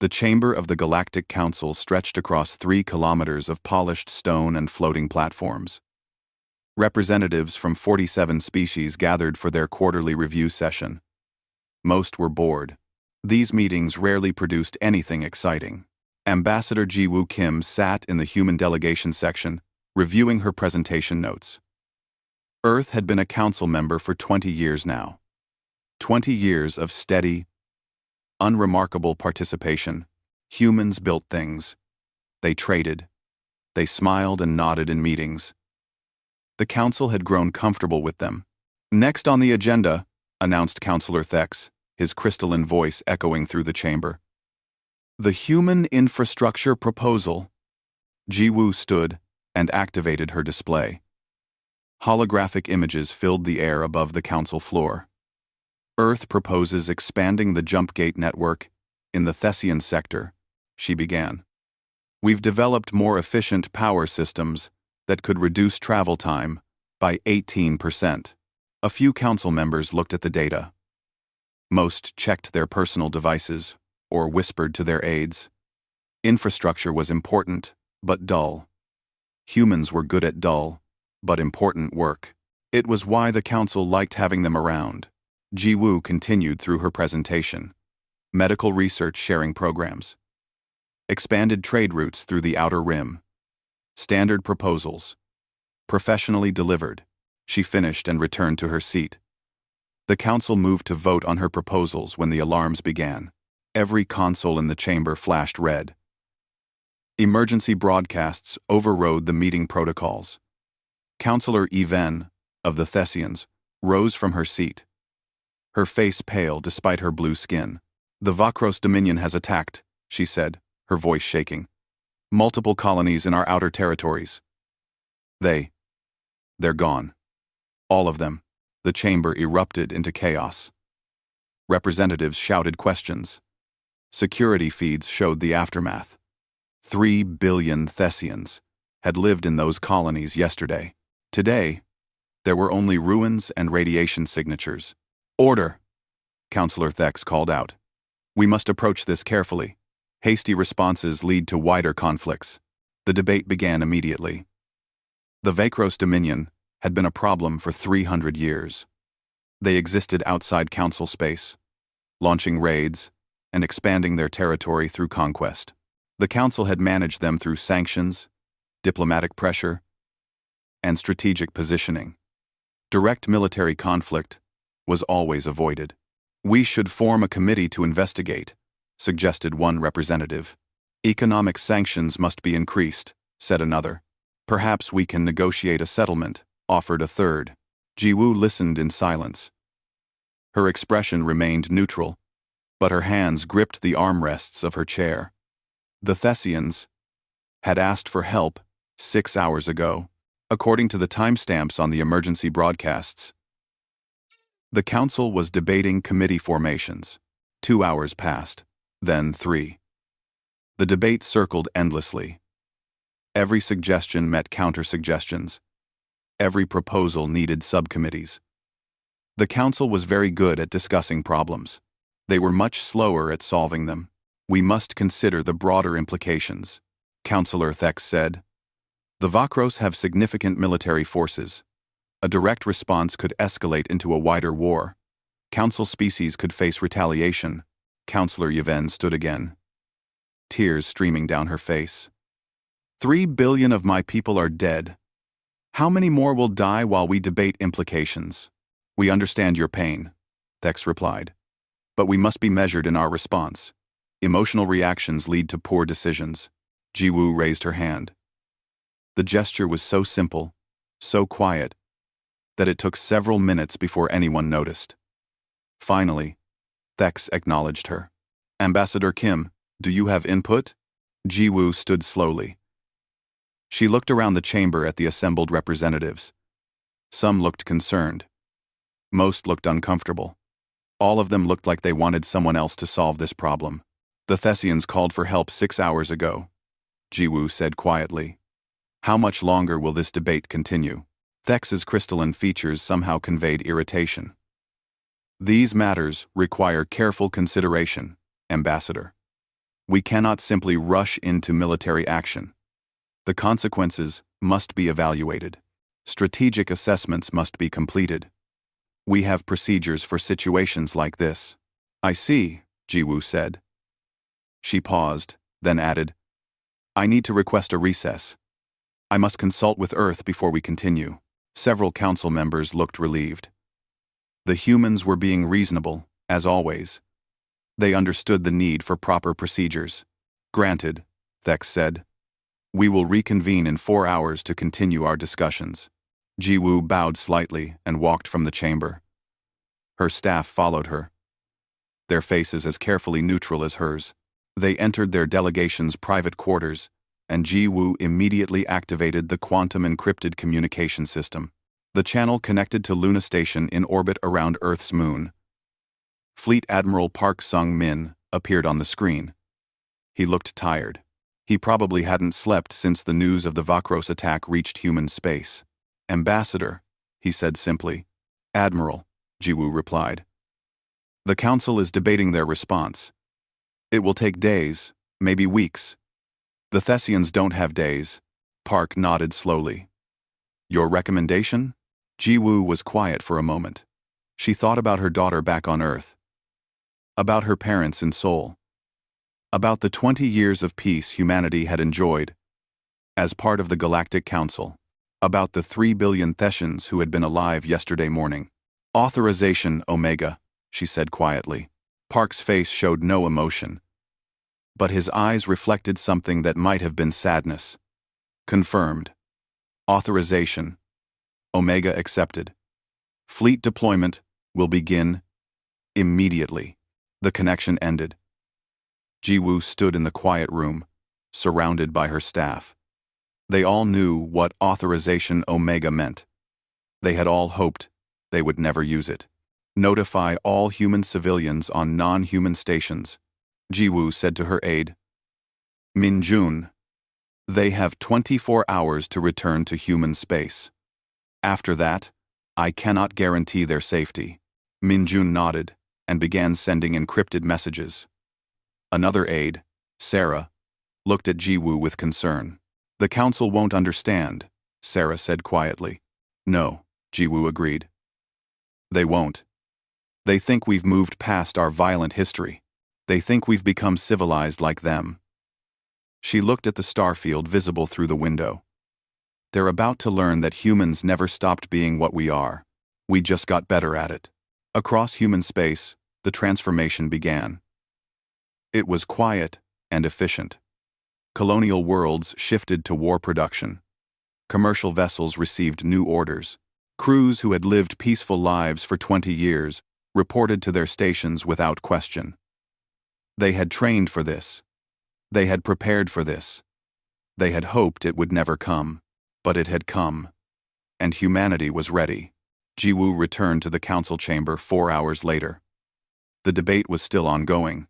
The chamber of the Galactic Council stretched across 3 kilometers of polished stone and floating platforms. Representatives from 47 species gathered for their quarterly review session. Most were bored. These meetings rarely produced anything exciting. Ambassador Ji-Woo Kim sat in the human delegation section, reviewing her presentation notes. Earth had been a council member for 20 years now. 20 years of steady, unremarkable participation. Humans built things. They traded. They smiled and nodded in meetings. The council had grown comfortable with them. Next on the agenda, announced Councillor Thex, his crystalline voice echoing through the chamber. The Human Infrastructure Proposal. Ji-Woo stood and activated her display. Holographic images filled the air above the council floor. Earth proposes expanding the jump gate network in the Thessian sector, she began. We've developed more efficient power systems that could reduce travel time by 18%. A few council members looked at the data. Most checked their personal devices or whispered to their aides. Infrastructure was important, but dull. Humans were good at dull, but important work. It was why the council liked having them around. Ji-Woo continued through her presentation. Medical research sharing programs. Expanded trade routes through the Outer Rim. Standard proposals. Professionally delivered. She finished and returned to her seat. The council moved to vote on her proposals when the alarms began. Every console in the chamber flashed red. Emergency broadcasts overrode the meeting protocols. Councillor Yven, of the Thessians, rose from her seat. Her face pale despite her blue skin. The Vakros Dominion has attacked, she said, her voice shaking. Multiple colonies in our outer territories. They're gone. All of them. The chamber erupted into chaos. Representatives shouted questions. Security feeds showed the aftermath. 3 billion Thessians had lived in those colonies yesterday. Today, there were only ruins and radiation signatures. Order! Councillor Thex called out. We must approach this carefully. Hasty responses lead to wider conflicts. The debate began immediately. The Vakros Dominion had been a problem for 300 years. They existed outside council space, launching raids and expanding their territory through conquest. The council had managed them through sanctions, diplomatic pressure, and strategic positioning. Direct military conflict was always avoided. We should form a committee to investigate, suggested one representative. Economic sanctions must be increased, said another. Perhaps we can negotiate a settlement, offered a third. Ji-Woo listened in silence. Her expression remained neutral, but her hands gripped the armrests of her chair. The Thessians had asked for help 6 hours ago, according to the timestamps on the emergency broadcasts. The council was debating committee formations. 2 hours passed, then 3. The debate circled endlessly. Every suggestion met counter-suggestions. Every proposal needed subcommittees. The council was very good at discussing problems. They were much slower at solving them. We must consider the broader implications, Councillor Thex said. The Vakros have significant military forces. A direct response could escalate into a wider war. Council species could face retaliation. Councillor Yven stood again, tears streaming down her face. 3 billion of my people are dead. How many more will die while we debate implications? We understand your pain, Thex replied. But we must be measured in our response. Emotional reactions lead to poor decisions. Ji-Woo raised her hand. The gesture was so simple, so quiet, that it took several minutes before anyone noticed. Finally, Thex acknowledged her. Ambassador Kim, do you have input? Ji-Woo stood slowly. She looked around the chamber at the assembled representatives. Some looked concerned. Most looked uncomfortable. All of them looked like they wanted someone else to solve this problem. The Thessians called for help 6 hours ago, Ji-Woo said quietly. How much longer will this debate continue? Thex's crystalline features somehow conveyed irritation. These matters require careful consideration, Ambassador. We cannot simply rush into military action. The consequences must be evaluated. Strategic assessments must be completed. We have procedures for situations like this. I see, Jiwoo said. She paused, then added, I need to request a recess. I must consult with Earth before we continue. Several council members looked relieved. The humans were being reasonable, as always. They understood the need for proper procedures. Granted, Thex said. We will reconvene in 4 hours to continue our discussions. Jiwoo bowed slightly and walked from the chamber. Her staff followed her, their faces as carefully neutral as hers. They entered their delegation's private quarters, and Jiwoo immediately activated the quantum-encrypted communication system. The channel connected to Luna Station in orbit around Earth's moon. Fleet Admiral Park Sung-min appeared on the screen. He looked tired. He probably hadn't slept since the news of the Vakros attack reached human space. Ambassador, he said simply. Admiral, Jiwoo replied. The Council is debating their response. It will take days, maybe weeks. The Thessians don't have days. Park nodded slowly. Your recommendation? Jiwoo was quiet for a moment. She thought about her daughter back on Earth. About her parents in Seoul. About the 20 years of peace humanity had enjoyed as part of the Galactic Council. About the 3 billion Thessians who had been alive yesterday morning. Authorization, Omega, she said quietly. Park's face showed no emotion, but his eyes reflected something that might have been sadness. Confirmed. Authorization. Omega accepted. Fleet deployment will begin immediately. The connection ended. Jiwoo stood in the quiet room, surrounded by her staff. They all knew what authorization Omega meant. They had all hoped they would never use it. Notify all human civilians on non-human stations, Jiwoo said to her aide. Min-jun, they have 24 hours to return to human space. After that, I cannot guarantee their safety. Min-jun nodded and began sending encrypted messages. Another aide, Sarah, looked at Jiwoo with concern. The Council won't understand, Sarah said quietly. No, Jiwoo agreed. They won't. They think we've moved past our violent history. They think we've become civilized like them. She looked at the starfield visible through the window. They're about to learn that humans never stopped being what we are. We just got better at it. Across human space, the transformation began. It was quiet and efficient. Colonial worlds shifted to war production. Commercial vessels received new orders. Crews who had lived peaceful lives for 20 years reported to their stations without question. They had trained for this. They had prepared for this. They had hoped it would never come, but it had come. And humanity was ready. Jiwoo returned to the council chamber 4 hours later. The debate was still ongoing.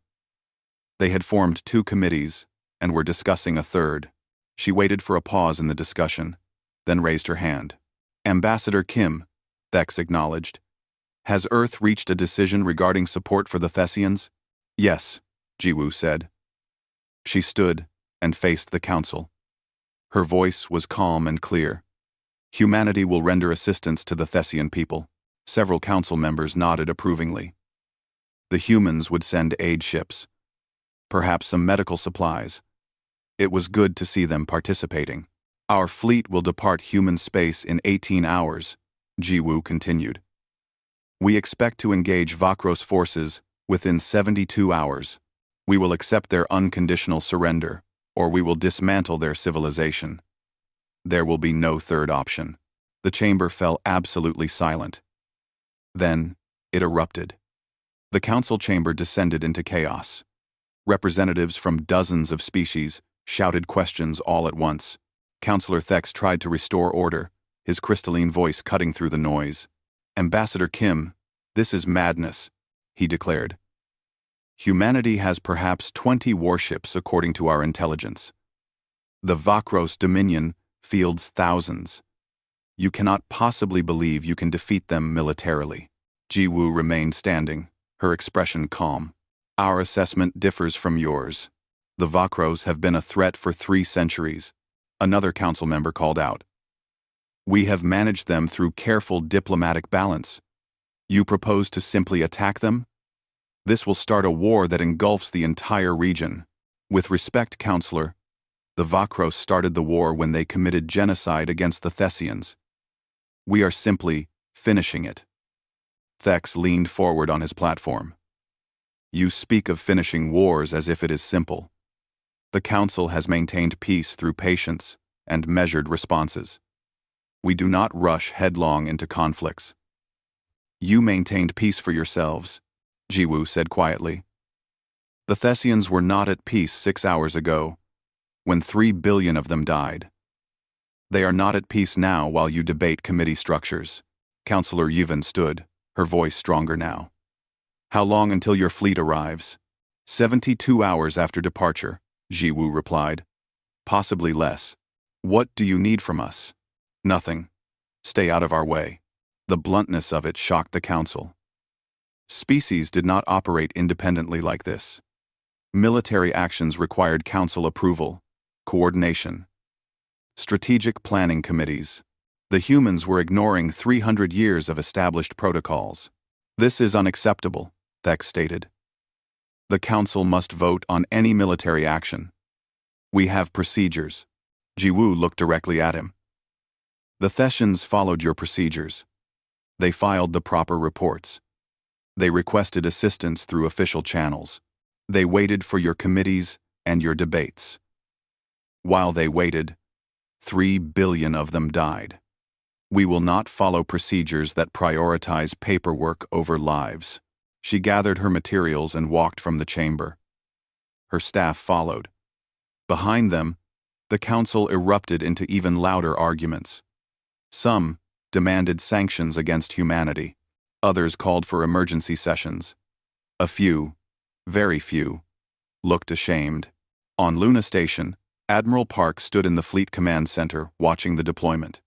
They had formed 2 committees and were discussing a third. She waited for a pause in the discussion, then raised her hand. Ambassador Kim, Thex acknowledged. Has Earth reached a decision regarding support for the Thessians? Yes, Jiwoo said. She stood and faced the council. Her voice was calm and clear. Humanity will render assistance to the Thessian people. Several council members nodded approvingly. The humans would send aid ships. Perhaps some medical supplies. It was good to see them participating. Our fleet will depart human space in 18 hours, Jiwoo continued. We expect to engage Vakros forces within 72 hours. We will accept their unconditional surrender, or we will dismantle their civilization. There will be no third option. The chamber fell absolutely silent. Then, it erupted. The council chamber descended into chaos. Representatives from dozens of species shouted questions all at once. Councillor Thex tried to restore order, his crystalline voice cutting through the noise. Ambassador Kim, this is madness, he declared. Humanity has perhaps 20 warships according to our intelligence. The Vakros Dominion fields thousands. You cannot possibly believe you can defeat them militarily. Jiwoo remained standing, her expression calm. Our assessment differs from yours. The Vakros have been a threat for 3 centuries, another council member called out. We have managed them through careful diplomatic balance. You propose to simply attack them? This will start a war that engulfs the entire region. With respect, Counselor, the Vakros started the war when they committed genocide against the Thessians. We are simply finishing it. Thex leaned forward on his platform. You speak of finishing wars as if it is simple. The Council has maintained peace through patience and measured responses. We do not rush headlong into conflicts. You maintained peace for yourselves, Jiwoo said quietly. The Thessians were not at peace 6 hours ago, when 3 billion of them died. They are not at peace now while you debate committee structures. Counselor Yevon stood, her voice stronger now. How long until your fleet arrives? 72 hours after departure, Jiwoo replied. Possibly less. What do you need from us? Nothing. Stay out of our way. The bluntness of it shocked the council. Species did not operate independently like this. Military actions required council approval, coordination, strategic planning committees. The humans were ignoring 300 years of established protocols. This is unacceptable, Thex stated. The council must vote on any military action. We have procedures. Jiwoo looked directly at him. The Thessians followed your procedures. They filed the proper reports. They requested assistance through official channels. They waited for your committees and your debates. While they waited, 3 billion of them died. We will not follow procedures that prioritize paperwork over lives. She gathered her materials and walked from the chamber. Her staff followed. Behind them, the council erupted into even louder arguments. Some demanded sanctions against humanity. Others called for emergency sessions. A few, very few, looked ashamed. On Luna Station, Admiral Park stood in the Fleet Command Center watching the deployment.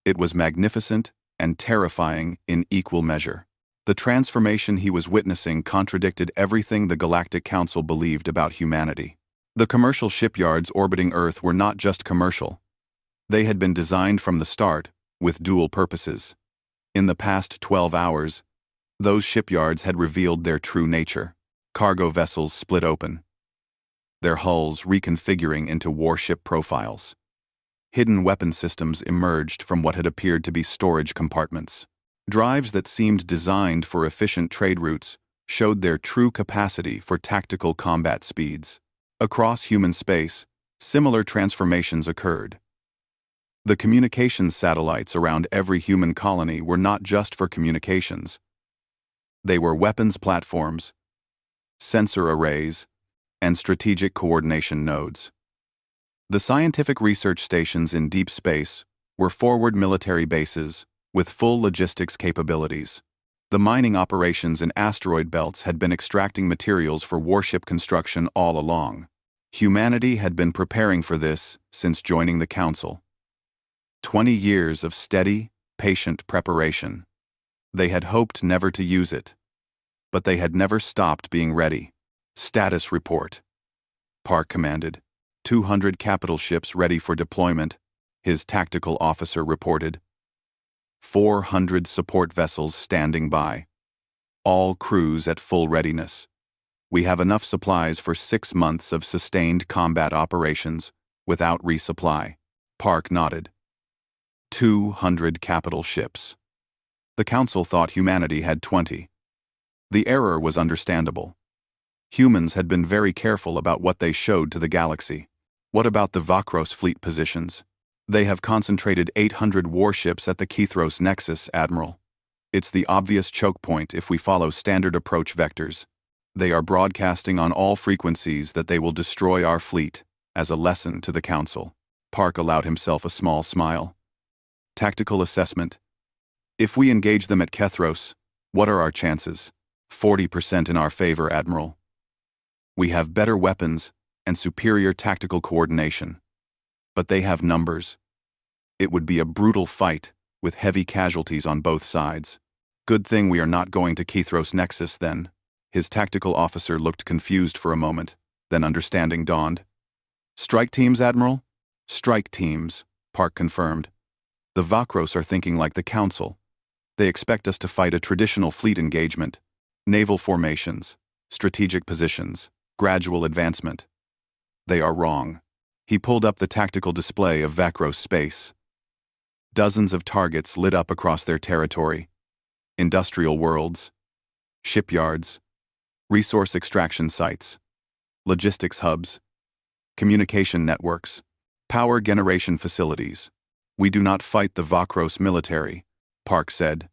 It was magnificent and terrifying in equal measure. The transformation he was witnessing contradicted everything the Galactic Council believed about humanity. The commercial shipyards orbiting Earth were not just commercial. They had been designed from the start with dual purposes. In the past 12 hours, those shipyards had revealed their true nature. Cargo vessels split open, their hulls reconfiguring into warship profiles. Hidden weapon systems emerged from what had appeared to be storage compartments. Drives that seemed designed for efficient trade routes showed their true capacity for tactical combat speeds. Across human space, similar transformations occurred. The communications satellites around every human colony were not just for communications. They were weapons platforms, sensor arrays, and strategic coordination nodes. The scientific research stations in deep space were forward military bases with full logistics capabilities. The mining operations in asteroid belts had been extracting materials for warship construction all along. Humanity had been preparing for this since joining the Council. 20 years of steady, patient preparation. They had hoped never to use it, but they had never stopped being ready. Status report. Park commanded. 200 capital ships ready for deployment, his tactical officer reported. 400 support vessels standing by. All crews at full readiness. We have enough supplies for 6 months of sustained combat operations without resupply. Park nodded. 200 capital ships. The Council thought humanity had 20. The error was understandable. Humans had been very careful about what they showed to the galaxy. What about the Vakros fleet positions? They have concentrated 800 warships at the Kethros Nexus, Admiral. It's the obvious choke point if we follow standard approach vectors. They are broadcasting on all frequencies that they will destroy our fleet, as a lesson to the Council. Park allowed himself a small smile. Tactical assessment. If we engage them at Kethros, what are our chances? 40% in our favor, Admiral. We have better weapons and superior tactical coordination. But they have numbers. It would be a brutal fight, with heavy casualties on both sides. Good thing we are not going to Kethros Nexus then. His tactical officer looked confused for a moment. Then understanding dawned. Strike teams, Admiral? Strike teams, Park confirmed. The Vakros are thinking like the Council. They expect us to fight a traditional fleet engagement, naval formations, strategic positions, gradual advancement. They are wrong. He pulled up the tactical display of Vakros space. Dozens of targets lit up across their territory. Industrial worlds, shipyards, resource extraction sites, logistics hubs, communication networks, power generation facilities. We do not fight the Vakros military, Park said.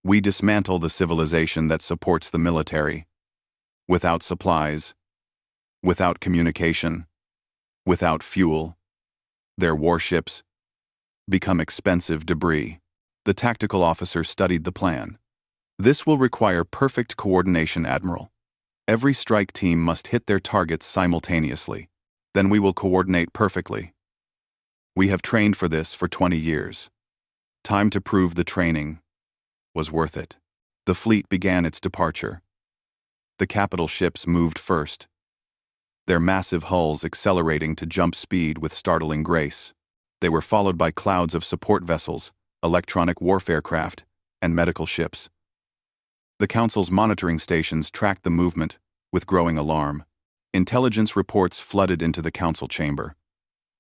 We dismantle the civilization that supports the military. Without supplies, without communication, without fuel, their warships become expensive debris. The tactical officer studied the plan. This will require perfect coordination, Admiral. Every strike team must hit their targets simultaneously. Then we will coordinate perfectly. We have trained for this for 20 years. Time to prove the training was worth it. The fleet began its departure. The capital ships moved first, their massive hulls accelerating to jump speed with startling grace. They were followed by clouds of support vessels, electronic warfare craft, and medical ships. The Council's monitoring stations tracked the movement with growing alarm. Intelligence reports flooded into the Council chamber.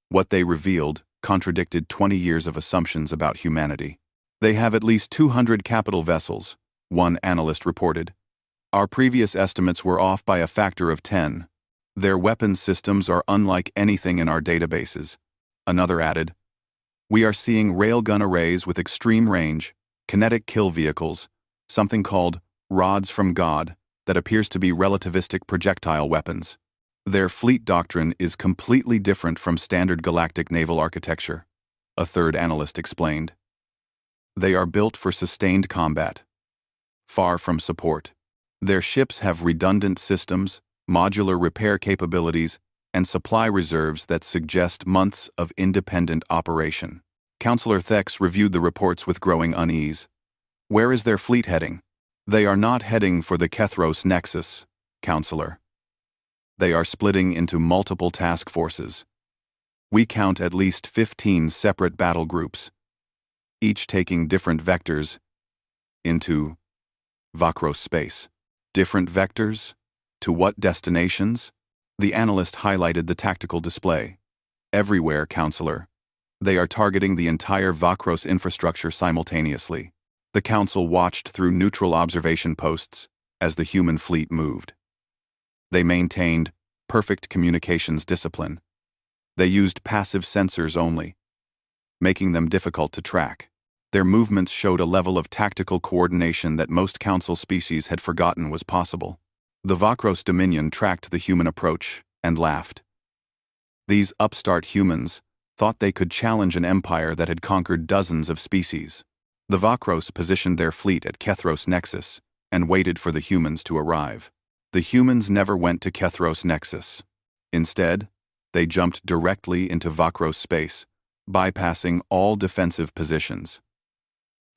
What they revealed contradicted 20 years of assumptions about humanity. They have at least 200 capital vessels, one analyst reported. Our previous estimates were off by a factor of 10. Their weapons systems are unlike anything in our databases, another added. We are seeing railgun arrays with extreme range, kinetic kill vehicles, something called rods from God, that appears to be relativistic projectile weapons. Their fleet doctrine is completely different from standard galactic naval architecture, a third analyst explained. They are built for sustained combat, far from support. Their ships have redundant systems, modular repair capabilities, and supply reserves that suggest months of independent operation. Counselor Thex reviewed the reports with growing unease. Where is their fleet heading? They are not heading for the Kethros Nexus, Counselor. They are splitting into multiple task forces. We count at least 15 separate battle groups, each taking different vectors into Vakros space. Different vectors? To what destinations? The analyst highlighted the tactical display. Everywhere, Counselor. They are targeting the entire Vakros infrastructure simultaneously. The Council watched through neutral observation posts as the human fleet moved. They maintained perfect communications discipline. They used passive sensors only, making them difficult to track. Their movements showed a level of tactical coordination that most Council species had forgotten was possible. The Vakros Dominion tracked the human approach and laughed. These upstart humans thought they could challenge an empire that had conquered dozens of species. The Vakros positioned their fleet at Kethros Nexus and waited for the humans to arrive. The humans never went to Kethros Nexus. Instead, they jumped directly into Vakros space, bypassing all defensive positions.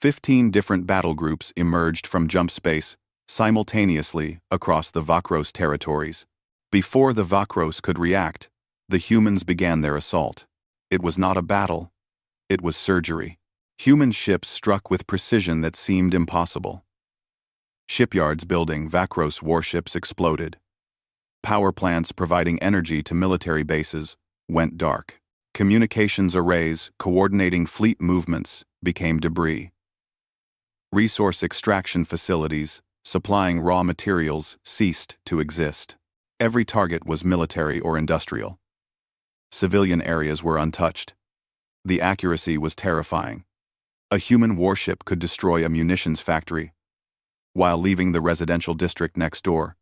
15 different battle groups emerged from jump space simultaneously across the Vakros territories. Before the Vakros could react, the humans began their assault. It was not a battle. It was surgery. Human ships struck with precision that seemed impossible. Shipyards building Vakros warships exploded. Power plants providing energy to military bases went dark. Communications arrays coordinating fleet movements became debris. Resource extraction facilities supplying raw materials ceased to exist. Every target was military or industrial. Civilian areas were untouched. The accuracy was terrifying. A human warship could destroy a munitions factory while leaving the residential district next door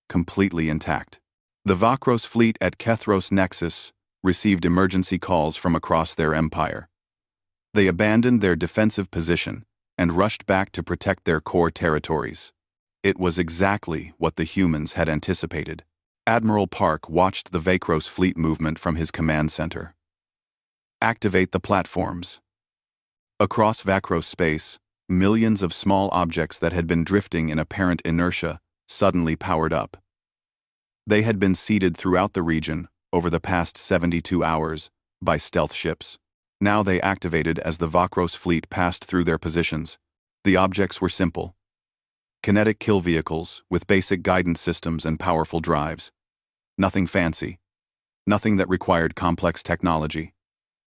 completely intact. The Vakros fleet at Kethros Nexus received emergency calls from across their empire. They abandoned their defensive position and rushed back to protect their core territories. It was exactly what the humans had anticipated. Admiral Park watched the Vakros fleet movement from his command center. Activate the platforms. Across Vakros space, millions of small objects that had been drifting in apparent inertia suddenly powered up. They had been seeded throughout the region over the past 72 hours by stealth ships. Now they activated as the Vakros fleet passed through their positions. The objects were simple. Kinetic kill vehicles with basic guidance systems and powerful drives. Nothing fancy. Nothing that required complex technology.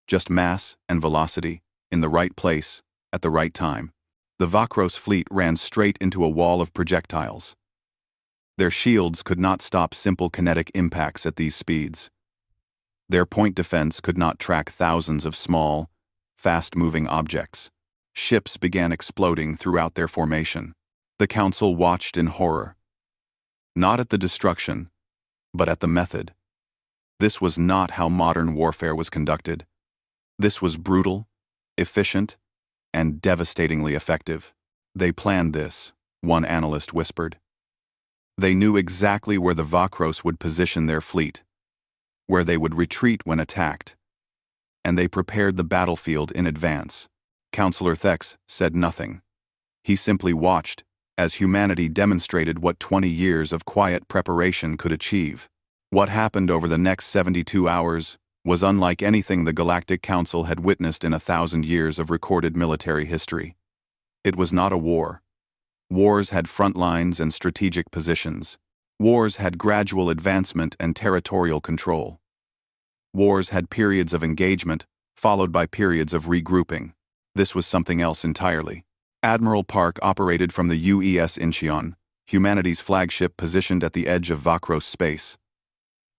Just mass and velocity in the right place at the right time. The Vakros fleet ran straight into a wall of projectiles. Their shields could not stop simple kinetic impacts at these speeds. Their point defense could not track thousands of small, fast-moving objects. Ships began exploding throughout their formation. The Council watched in horror. Not at the destruction, but at the method. This was not how modern warfare was conducted. This was brutal, efficient, and devastatingly effective. They planned this, one analyst whispered. They knew exactly where the Vakros would position their fleet, where they would retreat when attacked, and they prepared the battlefield in advance. Counselor Thex said nothing. He simply watched as humanity demonstrated what 20 years of quiet preparation could achieve. What happened over the next 72 hours was unlike anything the Galactic Council had witnessed in 1,000 years of recorded military history. It was not a war. Wars had front lines and strategic positions. Wars had gradual advancement and territorial control. Wars had periods of engagement, followed by periods of regrouping. This was something else entirely. Admiral Park operated from the UES Incheon, humanity's flagship positioned at the edge of Vakros space.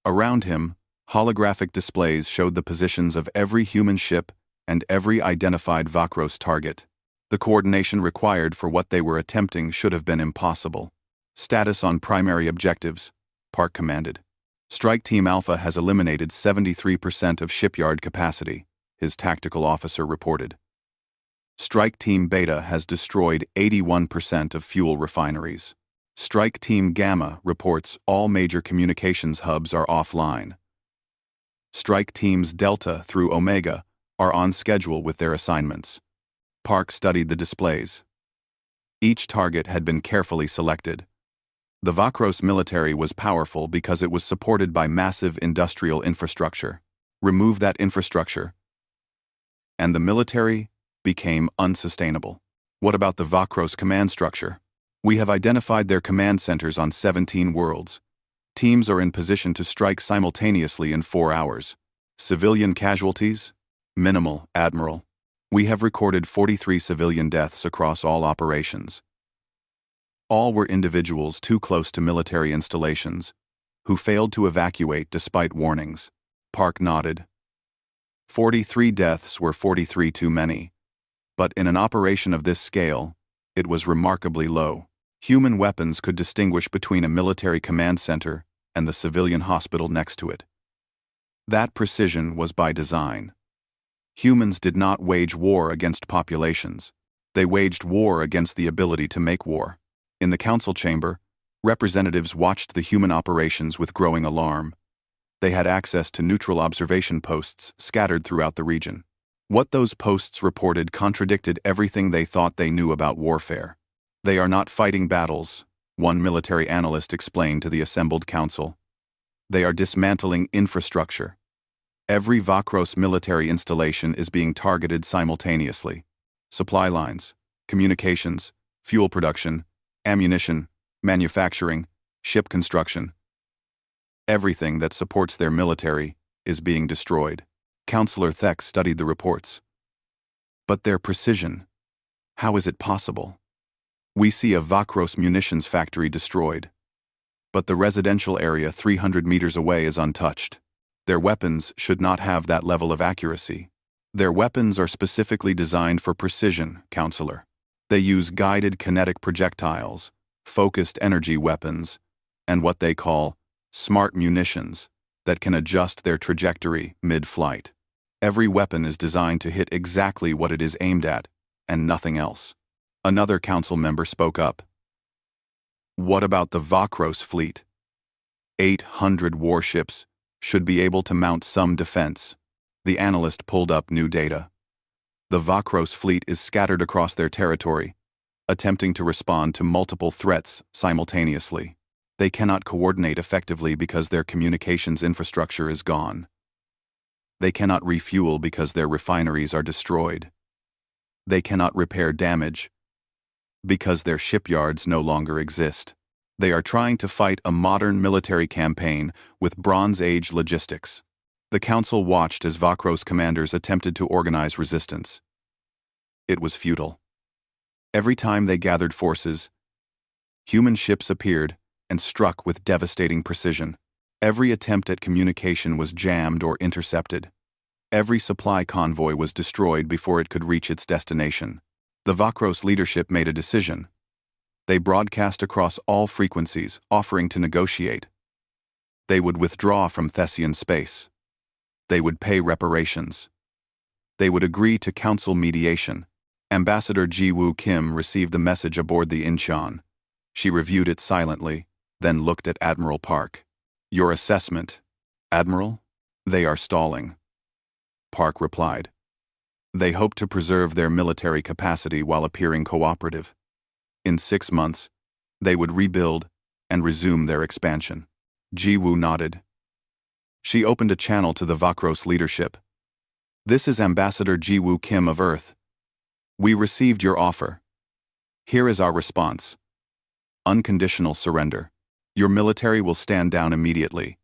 Around him, holographic displays showed the positions of every human ship and every identified Vakros target. The coordination required for what they were attempting should have been impossible. Status on primary objectives, Park commanded. Strike Team Alpha has eliminated 73% of shipyard capacity, his tactical officer reported. Strike Team Beta has destroyed 81% of fuel refineries. Strike Team Gamma reports all major communications hubs are offline. Strike Teams Delta through Omega are on schedule with their assignments. Park studied the displays. Each target had been carefully selected. The Vakros military was powerful because it was supported by massive industrial infrastructure. Remove that infrastructure, and the military became unsustainable. What about the Vakros command structure? We have identified their command centers on 17 worlds. Teams are in position to strike simultaneously in 4 hours. Civilian casualties? Minimal, Admiral. We have recorded 43 civilian deaths across all operations. All were individuals too close to military installations, who failed to evacuate despite warnings. Park nodded. 43 deaths were 43 too many. But in an operation of this scale, it was remarkably low. Human weapons could distinguish between a military command center and the civilian hospital next to it. That precision was by design. Humans did not wage war against populations. They waged war against the ability to make war. In the council chamber, representatives watched the human operations with growing alarm. They had access to neutral observation posts scattered throughout the region. What those posts reported contradicted everything they thought they knew about warfare. They are not fighting battles, one military analyst explained to the assembled council. They are dismantling infrastructure. Every Vakros military installation is being targeted simultaneously. Supply lines, communications, fuel production, ammunition, manufacturing, ship construction. Everything that supports their military is being destroyed. Counselor Thex studied the reports. But their precision, how is it possible? We see a Vakros munitions factory destroyed. But the residential area 300 meters away is untouched. Their weapons should not have that level of accuracy. Their weapons are specifically designed for precision, Counselor. They use guided kinetic projectiles, focused energy weapons, and what they call smart munitions that can adjust their trajectory mid-flight. Every weapon is designed to hit exactly what it is aimed at, and nothing else. Another council member spoke up. What about the Vakros fleet? 800 warships should be able to mount some defense. The analyst pulled up new data. The Vakros fleet is scattered across their territory, attempting to respond to multiple threats simultaneously. They cannot coordinate effectively because their communications infrastructure is gone. They cannot refuel because their refineries are destroyed. They cannot repair damage because their shipyards no longer exist. They are trying to fight a modern military campaign with Bronze Age logistics. The Council watched as Vakros commanders attempted to organize resistance. It was futile. Every time they gathered forces, human ships appeared and struck with devastating precision. Every attempt at communication was jammed or intercepted. Every supply convoy was destroyed before it could reach its destination. The Vakros leadership made a decision. They broadcast across all frequencies, offering to negotiate. They would withdraw from Thessian space. They would pay reparations. They would agree to council mediation. Ambassador Ji-woo Kim received the message aboard the Incheon. She reviewed it silently, then looked at Admiral Park. "Your assessment, Admiral? They are stalling." Park replied. "They hope to preserve their military capacity while appearing cooperative. In 6 months, they would rebuild and resume their expansion." Ji-woo nodded. She opened a channel to the Vakros leadership. "This is Ambassador Ji-woo Kim of Earth. We received your offer. Here is our response. Unconditional surrender. Your military will stand down immediately.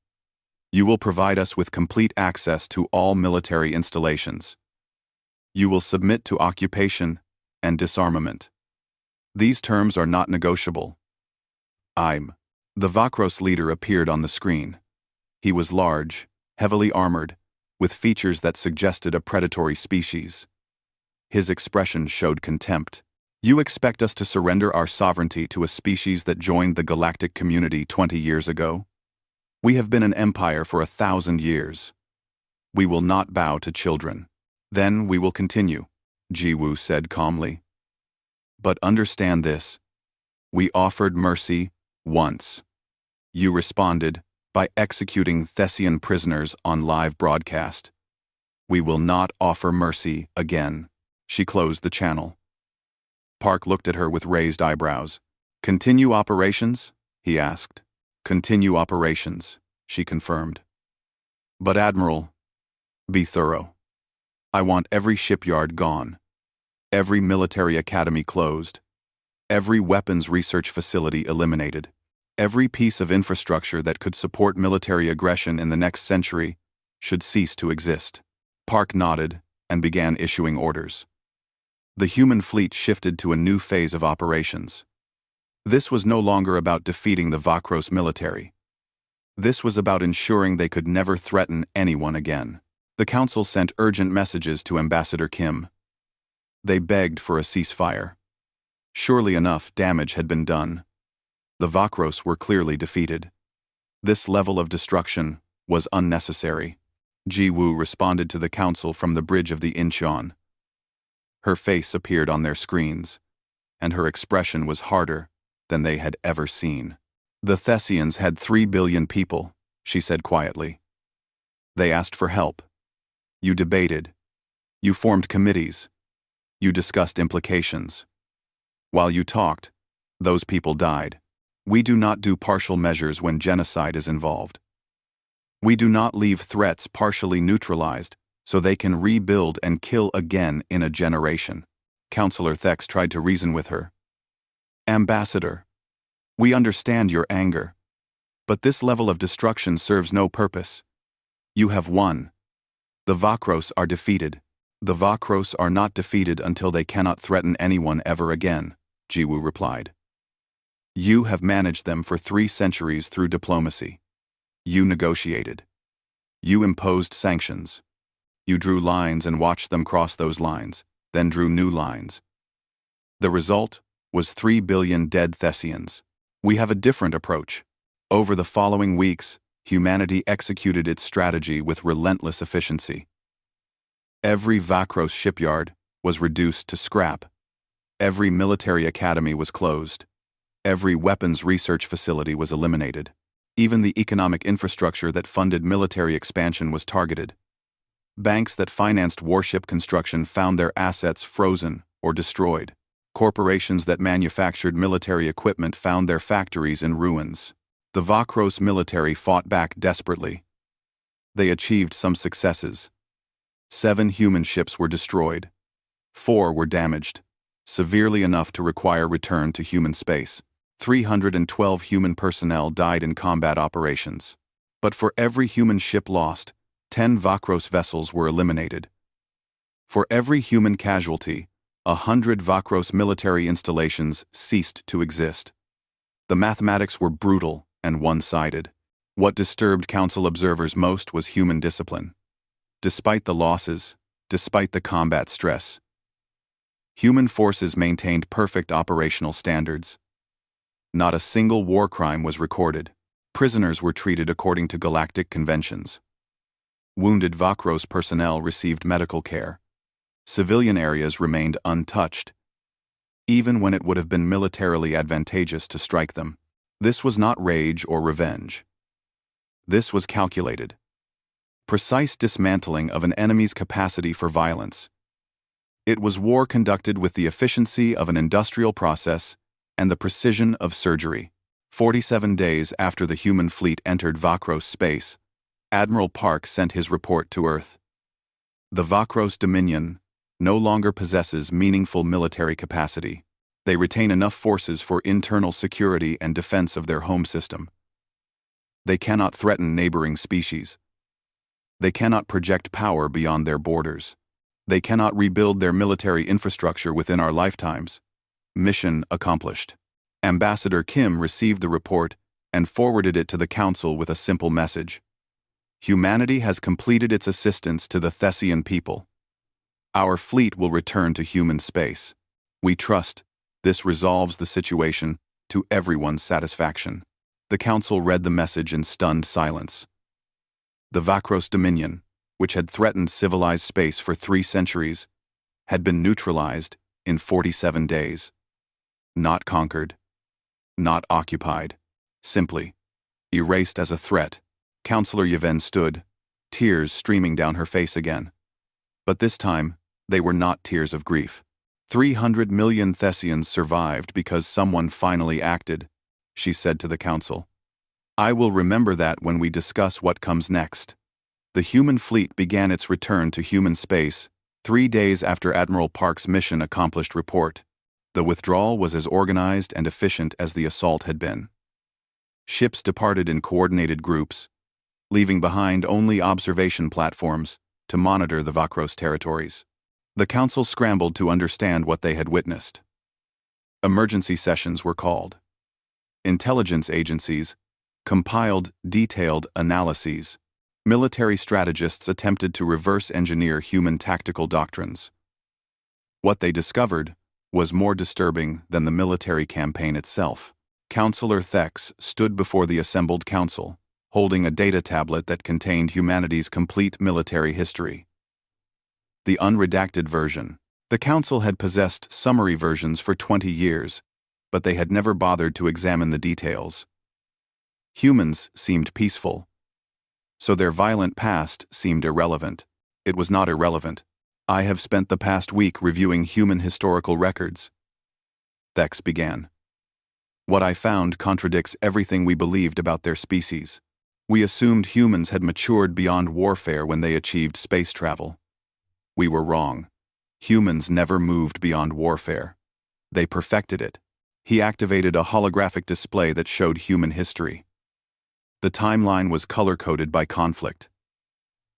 You will provide us with complete access to all military installations. You will submit to occupation and disarmament. These terms are not negotiable." The Vakros leader appeared on the screen. He was large, heavily armored, with features that suggested a predatory species. His expression showed contempt. "You expect us to surrender our sovereignty to a species that joined the galactic community 20 years ago? We have been an empire for 1,000 years. We will not bow to children. Then we will continue," Ji-woo said calmly. "But understand this. We offered mercy once. You responded by executing Thessian prisoners on live broadcast. We will not offer mercy again." She closed the channel. Park looked at her with raised eyebrows. "Continue operations?" he asked. "Continue operations," she confirmed. "But Admiral, be thorough. I want every shipyard gone. Every military academy closed. Every weapons research facility eliminated. Every piece of infrastructure that could support military aggression in the next century should cease to exist." Park nodded and began issuing orders. The human fleet shifted to a new phase of operations. This was no longer about defeating the Vakros military. This was about ensuring they could never threaten anyone again. The Council sent urgent messages to Ambassador Kim. They begged for a ceasefire. Surely enough, damage had been done. The Vakros were clearly defeated. This level of destruction was unnecessary. Ji-woo responded to the Council from the bridge of the Incheon. Her face appeared on their screens, and her expression was harder than they had ever seen. "The Thessians had 3 billion people," she said quietly. "They asked for help. You debated. You formed committees. You discussed implications. While you talked, those people died. We do not do partial measures when genocide is involved. We do not leave threats partially neutralized so they can rebuild and kill again in a generation." Counselor Thex tried to reason with her. "Ambassador, we understand your anger, but this level of destruction serves no purpose. You have won. The Vakros are defeated. The Vakros are not defeated until they cannot threaten anyone ever again," Ji-woo replied. "You have managed them for 3 centuries through diplomacy. You negotiated. You imposed sanctions. You drew lines and watched them cross those lines, then drew new lines. The result was 3 billion dead Thessians. We have a different approach. Over the following weeks, humanity executed its strategy with relentless efficiency. Every Vakros shipyard was reduced to scrap. Every military academy was closed. Every weapons research facility was eliminated. Even the economic infrastructure that funded military expansion was targeted. Banks that financed warship construction found their assets frozen or destroyed. Corporations that manufactured military equipment found their factories in ruins. The Vakros military fought back desperately. They achieved some successes. 7 human ships were destroyed. 4 were damaged, severely enough to require return to human space. 312 human personnel died in combat operations. But for every human ship lost, 10 Vakros vessels were eliminated. For every human casualty, 100 Vakros military installations ceased to exist. The mathematics were brutal and one-sided. What disturbed Council observers most was human discipline. Despite the losses, despite the combat stress, human forces maintained perfect operational standards. Not a single war crime was recorded. Prisoners were treated according to galactic conventions. Wounded Vakros personnel received medical care. Civilian areas remained untouched, even when it would have been militarily advantageous to strike them. This was not rage or revenge. This was calculated, precise dismantling of an enemy's capacity for violence. It was war conducted with the efficiency of an industrial process and the precision of surgery. 47 days after the human fleet entered Vakros space, Admiral Park sent his report to Earth. The Vakros Dominion no longer possesses meaningful military capacity. They retain enough forces for internal security and defense of their home system. They cannot threaten neighboring species. They cannot project power beyond their borders. They cannot rebuild their military infrastructure within our lifetimes. Mission accomplished. Ambassador Kim received the report and forwarded it to the Council with a simple message. Humanity has completed its assistance to the Thessian people. Our fleet will return to human space. We trust this resolves the situation to everyone's satisfaction. The Council read the message in stunned silence. The Vakros Dominion, which had threatened civilized space for 3 centuries, had been neutralized in 47 days. Not conquered, not occupied, simply erased as a threat. Counselor Yevhen stood, tears streaming down her face again. But this time, they were not tears of grief. 300 million Thessians survived because someone finally acted, she said to the Council. I will remember that when we discuss what comes next. The human fleet began its return to human space 3 days after Admiral Park's mission accomplished report. The withdrawal was as organized and efficient as the assault had been. Ships departed in coordinated groups, leaving behind only observation platforms to monitor the Vakros territories. The Council scrambled to understand what they had witnessed. Emergency sessions were called. Intelligence agencies compiled detailed analyses. Military strategists attempted to reverse engineer human tactical doctrines. What they discovered was more disturbing than the military campaign itself. Counselor Thex stood before the assembled council, holding a data tablet that contained humanity's complete military history. The unredacted version. The council had possessed summary versions for 20 years, but they had never bothered to examine the details. Humans seemed peaceful, so their violent past seemed irrelevant. It was not irrelevant. I have spent the past week reviewing human historical records. Thex began. What I found contradicts everything we believed about their species. We assumed humans had matured beyond warfare when they achieved space travel. We were wrong. Humans never moved beyond warfare. They perfected it. He activated a holographic display that showed human history. The timeline was color-coded by conflict.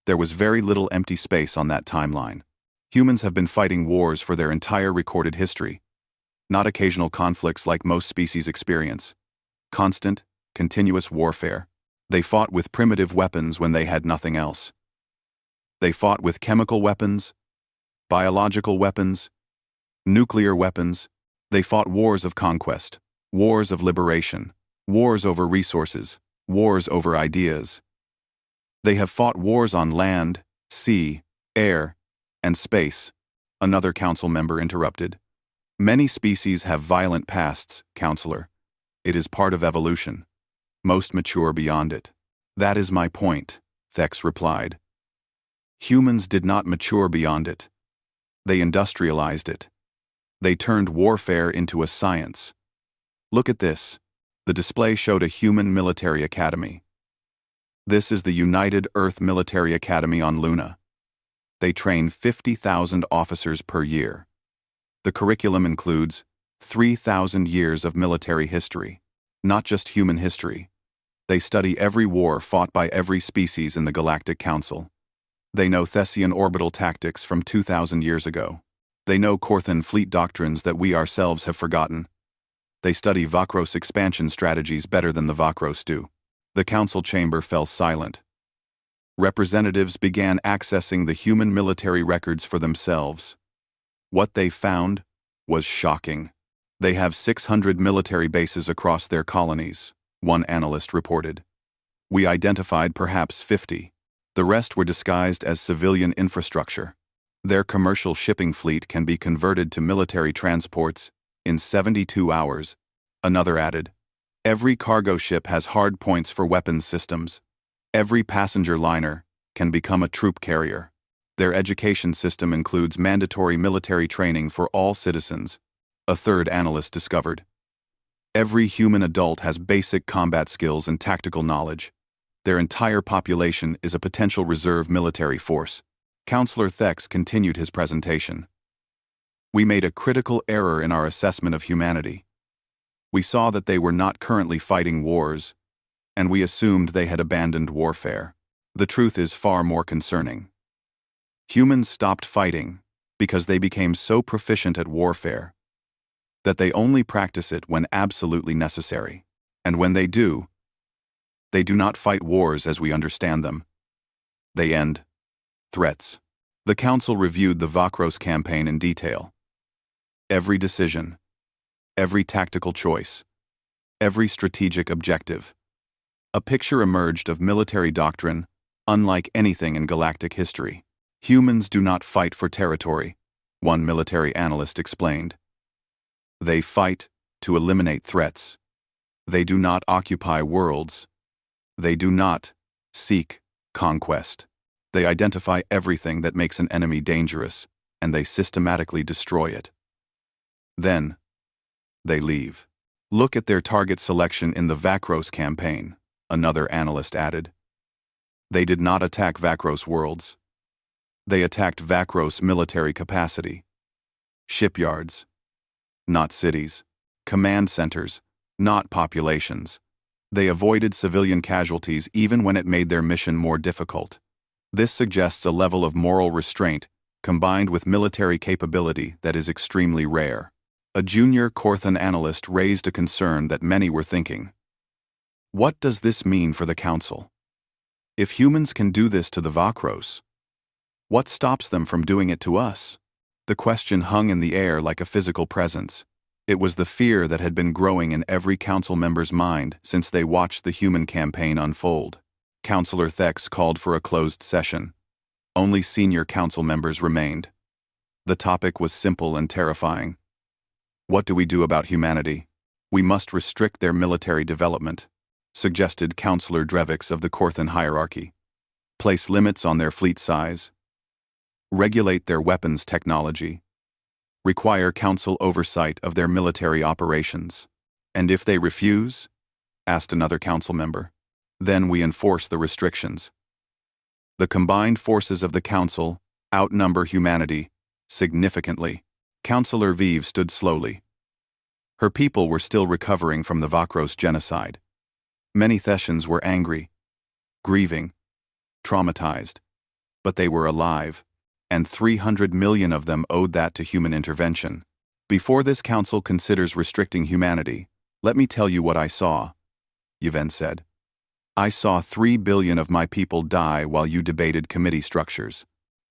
There was very little empty space on that timeline. Humans have been fighting wars for their entire recorded history, not occasional conflicts like most species experience. Constant, continuous warfare. They fought with primitive weapons when they had nothing else. They fought with chemical weapons, biological weapons, nuclear weapons. They fought wars of conquest, wars of liberation, wars over resources, wars over ideas. They have fought wars on land, sea, air, and space, another council member interrupted. Many species have violent pasts, Counselor. It is part of evolution. Most mature beyond it. That is my point, Thex replied. Humans did not mature beyond it. They industrialized it. They turned warfare into a science. Look at this. The display showed a human military academy. This is the United Earth Military Academy on Luna. They train 50,000 officers per year. The curriculum includes 3,000 years of military history, not just human history. They study every war fought by every species in the Galactic Council. They know Thessian orbital tactics from 2,000 years ago. They know Corthan fleet doctrines that we ourselves have forgotten. They study Vakros expansion strategies better than the Vakros do. The council chamber fell silent. Representatives began accessing the human military records for themselves. What they found was shocking. They have 600 military bases across their colonies, one analyst reported. We identified perhaps 50. The rest were disguised as civilian infrastructure. Their commercial shipping fleet can be converted to military transports in 72 hours, another added. Every cargo ship has hard points for weapons systems. Every passenger liner can become a troop carrier. Their education system includes mandatory military training for all citizens, a third analyst discovered. Every human adult has basic combat skills and tactical knowledge. Their entire population is a potential reserve military force. Counselor Thex continued his presentation. We made a critical error in our assessment of humanity. We saw that they were not currently fighting wars, and we assumed they had abandoned warfare. The truth is far more concerning. Humans stopped fighting because they became so proficient at warfare that they only practice it when absolutely necessary. And when they do not fight wars as we understand them. They end threats. The Council reviewed the Vakros campaign in detail. Every decision, every tactical choice, every strategic objective. A picture emerged of military doctrine unlike anything in galactic history. Humans do not fight for territory, one military analyst explained. They fight to eliminate threats. They do not occupy worlds. They do not seek conquest. They identify everything that makes an enemy dangerous, and they systematically destroy it. Then, they leave. Look at their target selection in the Vakros campaign, another analyst added. They did not attack Vakros worlds. They attacked Vakros military capacity. Shipyards, not cities. Command centers, not populations. They avoided civilian casualties even when it made their mission more difficult. This suggests a level of moral restraint combined with military capability that is extremely rare. A junior Corthan analyst raised a concern that many were thinking. What does this mean for the Council? If humans can do this to the Vakros, what stops them from doing it to us? The question hung in the air like a physical presence. It was the fear that had been growing in every council member's mind since they watched the human campaign unfold. Counselor Thex called for a closed session. Only senior council members remained. The topic was simple and terrifying. What do we do about humanity? We must restrict their military development, suggested Counselor Drevix of the Corthan hierarchy. Place limits on their fleet size. Regulate their weapons technology. Require council oversight of their military operations. And if they refuse? Asked another council member. Then we enforce the restrictions. The combined forces of the council outnumber humanity significantly. Councillor Vive stood slowly. Her people were still recovering from the Vakros genocide. Many Thessians were angry, grieving, traumatized, but they were alive, and 300 million of them owed that to human intervention. Before this council considers restricting humanity, let me tell you what I saw, Yvonne said. I saw 3 billion of my people die while you debated committee structures.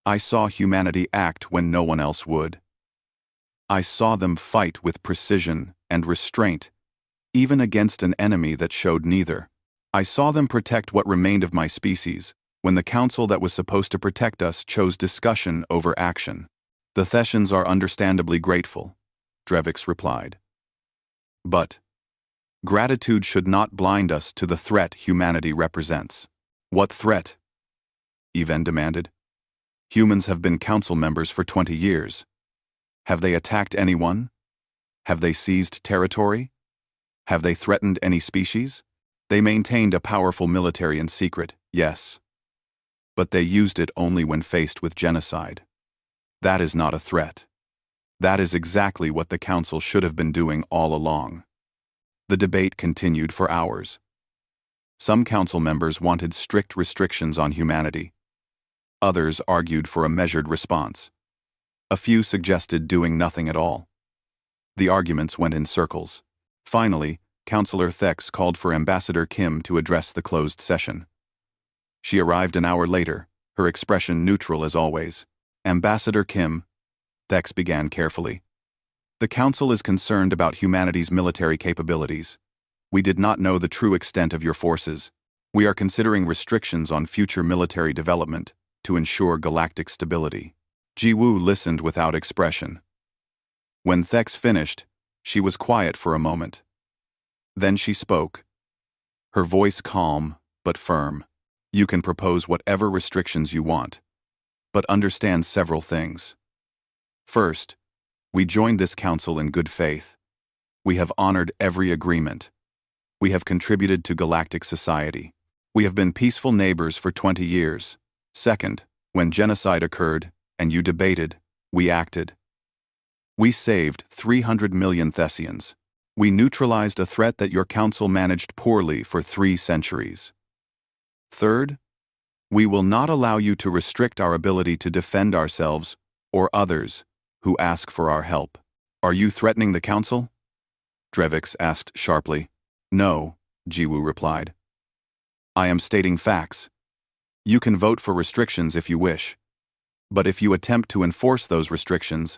I saw humanity act when no one else would. I saw them fight with precision and restraint, even against an enemy that showed neither. I saw them protect what remained of my species, when the council that was supposed to protect us chose discussion over action. The Thessians are understandably grateful, Drevix replied. But gratitude should not blind us to the threat humanity represents. What threat? Yvonne demanded. Humans have been council members for 20 years. Have they attacked anyone? Have they seized territory? Have they threatened any species? They maintained a powerful military in secret, yes. But they used it only when faced with genocide. That is not a threat. That is exactly what the Council should have been doing all along. The debate continued for hours. Some Council members wanted strict restrictions on humanity. Others argued for a measured response. A few suggested doing nothing at all. The arguments went in circles. Finally, Councillor Thex called for Ambassador Kim to address the closed session. She arrived an hour later, her expression neutral as always. Ambassador Kim, Thex began carefully. The Council is concerned about humanity's military capabilities. We did not know the true extent of your forces. We are considering restrictions on future military development to ensure galactic stability. Ji-woo listened without expression. When Thex finished, she was quiet for a moment. Then she spoke. Her voice calm, but firm. You can propose whatever restrictions you want, but understand several things. First, we joined this council in good faith. We have honored every agreement. We have contributed to galactic society. We have been peaceful neighbors for 20 years. Second, when genocide occurred, and you debated, we acted. We saved 300 million Thessians. We neutralized a threat that your council managed poorly for 3 centuries. Third, we will not allow you to restrict our ability to defend ourselves or others who ask for our help. Are you threatening the council? Drevix asked sharply. No, Ji-woo replied. I am stating facts. You can vote for restrictions if you wish. But if you attempt to enforce those restrictions,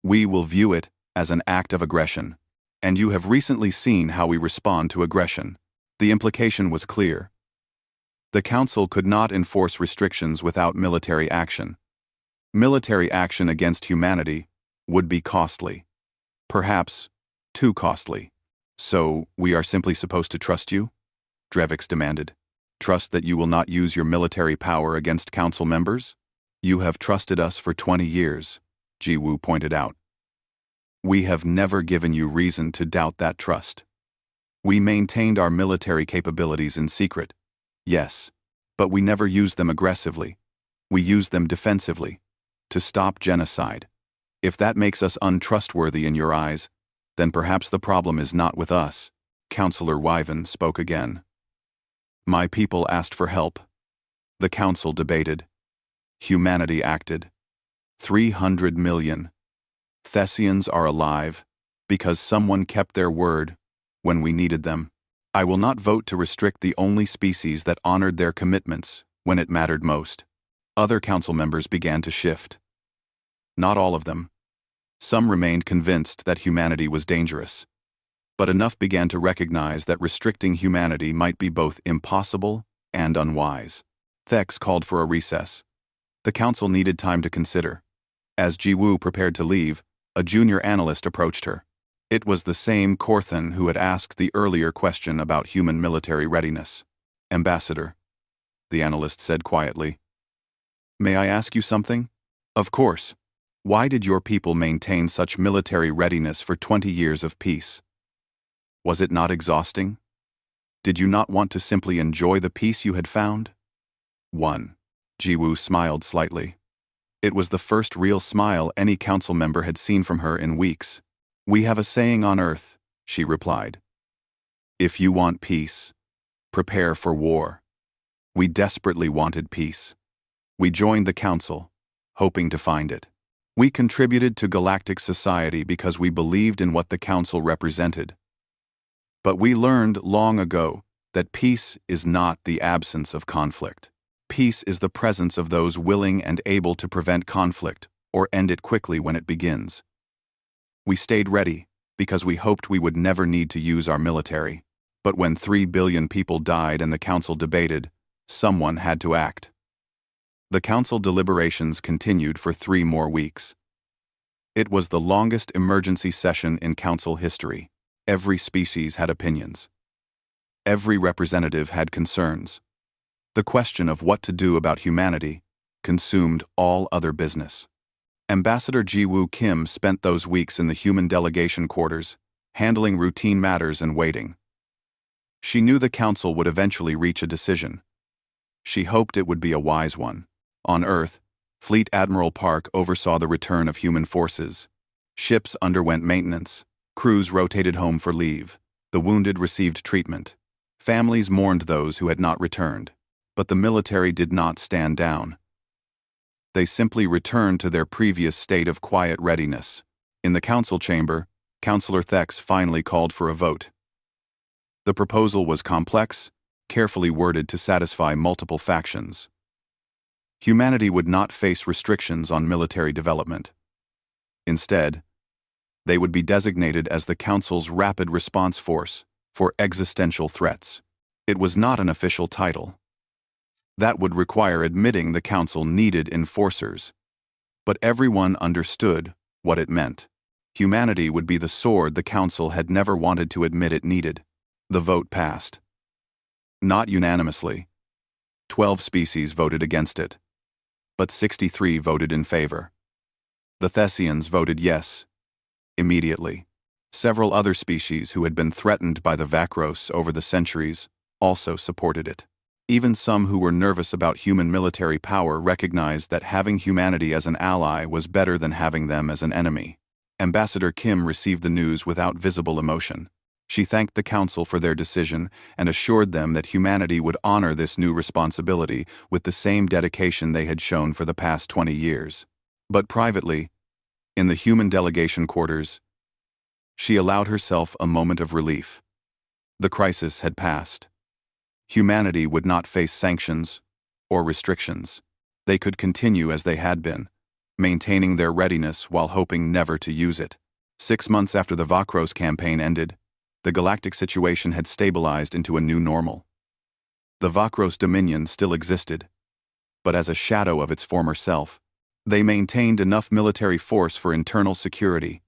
we will view it as an act of aggression. And you have recently seen how we respond to aggression. The implication was clear. The Council could not enforce restrictions without military action. Military action against humanity would be costly. Perhaps too costly. So, we are simply supposed to trust you? Drevix demanded. Trust that you will not use your military power against Council members? You have trusted us for 20 years, Ji-woo pointed out. We have never given you reason to doubt that trust. We maintained our military capabilities in secret. Yes, but we never used them aggressively. We used them defensively, to stop genocide. If that makes us untrustworthy in your eyes, then perhaps the problem is not with us. Councillor Wyvern spoke again. My people asked for help. The Council debated. Humanity acted. 300 million. Thessians are alive because someone kept their word when we needed them. I will not vote to restrict the only species that honored their commitments when it mattered most. Other council members began to shift. Not all of them. Some remained convinced that humanity was dangerous. But enough began to recognize that restricting humanity might be both impossible and unwise. Thex called for a recess. The council needed time to consider. As Ji-woo prepared to leave, a junior analyst approached her. It was the same Korthan who had asked the earlier question about human military readiness. Ambassador, the analyst said quietly. May I ask you something? Of course. Why did your people maintain such military readiness for 20 years of peace? Was it not exhausting? Did you not want to simply enjoy the peace you had found? 1. Ji-woo smiled slightly. It was the first real smile any council member had seen from her in weeks. We have a saying on Earth, she replied. If you want peace, prepare for war. We desperately wanted peace. We joined the council, hoping to find it. We contributed to galactic society because we believed in what the council represented. But we learned long ago that peace is not the absence of conflict. Peace is the presence of those willing and able to prevent conflict or end it quickly when it begins. We stayed ready because we hoped we would never need to use our military. But when 3 billion people died and the council debated, someone had to act. The council deliberations continued for 3 more weeks. It was the longest emergency session in council history. Every species had opinions. Every representative had concerns. The question of what to do about humanity consumed all other business. Ambassador Ji-woo Kim spent those weeks in the human delegation quarters, handling routine matters and waiting. She knew the council would eventually reach a decision. She hoped it would be a wise one. On Earth, Fleet Admiral Park oversaw the return of human forces. Ships underwent maintenance. Crews rotated home for leave. The wounded received treatment. Families mourned those who had not returned. But the military did not stand down. They simply returned to their previous state of quiet readiness. In the council chamber, Councillor Thex finally called for a vote. The proposal was complex, carefully worded to satisfy multiple factions. Humanity would not face restrictions on military development. Instead, they would be designated as the Council's Rapid Response Force for existential threats. It was not an official title. That would require admitting the Council needed enforcers. But everyone understood what it meant. Humanity would be the sword the Council had never wanted to admit it needed. The vote passed. Not unanimously. 12 species voted against it. But 63 voted in favor. The Thessians voted yes. Immediately. Several other species who had been threatened by the Vakros over the centuries also supported it. Even some who were nervous about human military power recognized that having humanity as an ally was better than having them as an enemy. Ambassador Kim received the news without visible emotion. She thanked the Council for their decision and assured them that humanity would honor this new responsibility with the same dedication they had shown for the past 20 years. But privately, in the human delegation quarters, she allowed herself a moment of relief. The crisis had passed. Humanity would not face sanctions or restrictions. They could continue as they had been, maintaining their readiness while hoping never to use it. 6 months after the Vakros campaign ended, the galactic situation had stabilized into a new normal. The Vakros Dominion still existed, but as a shadow of its former self. They maintained enough military force for internal security.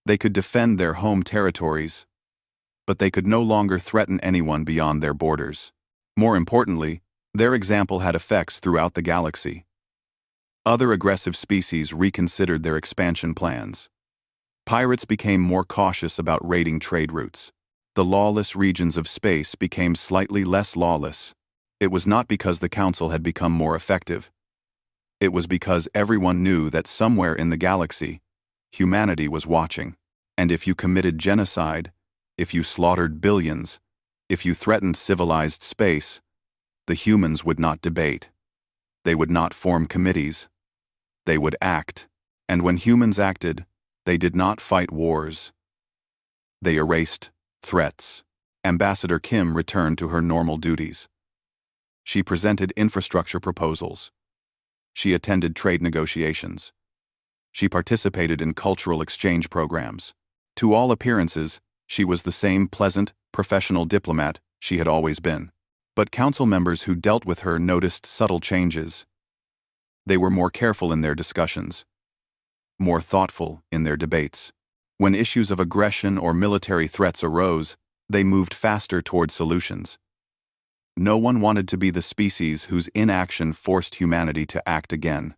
They could defend their home territories, but they could no longer threaten anyone beyond their borders. More importantly, their example had effects throughout the galaxy. Other aggressive species reconsidered their expansion plans. Pirates became more cautious about raiding trade routes. The lawless regions of space became slightly less lawless. It was not because the Council had become more effective. It was because everyone knew that somewhere in the galaxy, humanity was watching. And if you committed genocide, if you slaughtered billions, if you threatened civilized space, the humans would not debate. They would not form committees. They would act. And when humans acted, they did not fight wars. They erased threats. Ambassador Kim returned to her normal duties. She presented infrastructure proposals. She attended trade negotiations. She participated in cultural exchange programs. To all appearances, she was the same pleasant, professional diplomat she had always been. But council members who dealt with her noticed subtle changes. They were more careful in their discussions, more thoughtful in their debates. When issues of aggression or military threats arose, they moved faster toward solutions. No one wanted to be the species whose inaction forced humanity to act again.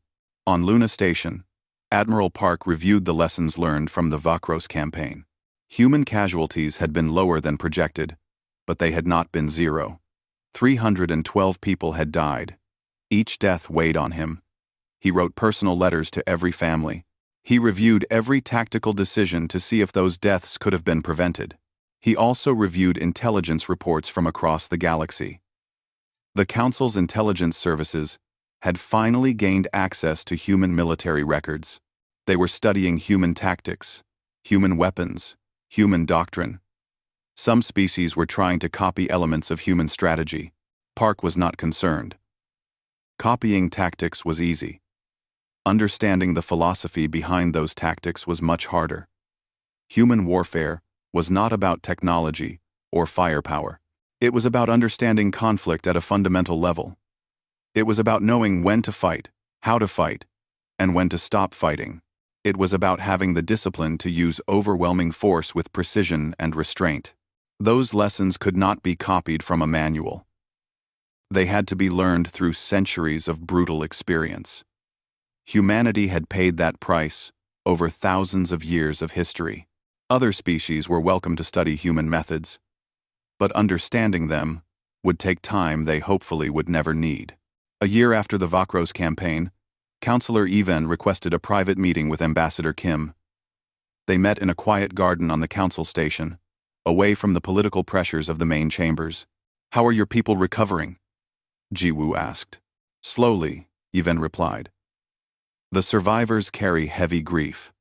On Luna Station, Admiral Park reviewed the lessons learned from the Vakros campaign. Human casualties had been lower than projected, but they had not been zero. 312 people had died. Each death weighed on him. He wrote personal letters to every family. He reviewed every tactical decision to see if those deaths could have been prevented. He also reviewed intelligence reports from across the galaxy. The Council's intelligence services had finally gained access to human military records. They were studying human tactics, human weapons, human doctrine. Some species were trying to copy elements of human strategy. Park was not concerned. Copying tactics was easy. Understanding the philosophy behind those tactics was much harder. Human warfare was not about technology or firepower. It was about understanding conflict at a fundamental level. It was about knowing when to fight, how to fight, and when to stop fighting. It was about having the discipline to use overwhelming force with precision and restraint. Those lessons could not be copied from a manual. They had to be learned through centuries of brutal experience. Humanity had paid that price over thousands of years of history. Other species were welcome to study human methods, but understanding them would take time they hopefully would never need. A year after the Vakros campaign, Counselor Even requested a private meeting with Ambassador Kim. They met in a quiet garden on the council station, away from the political pressures of the main chambers. "How are your people recovering?" Jiwoo asked. "Slowly," Even replied. "The survivors carry heavy grief.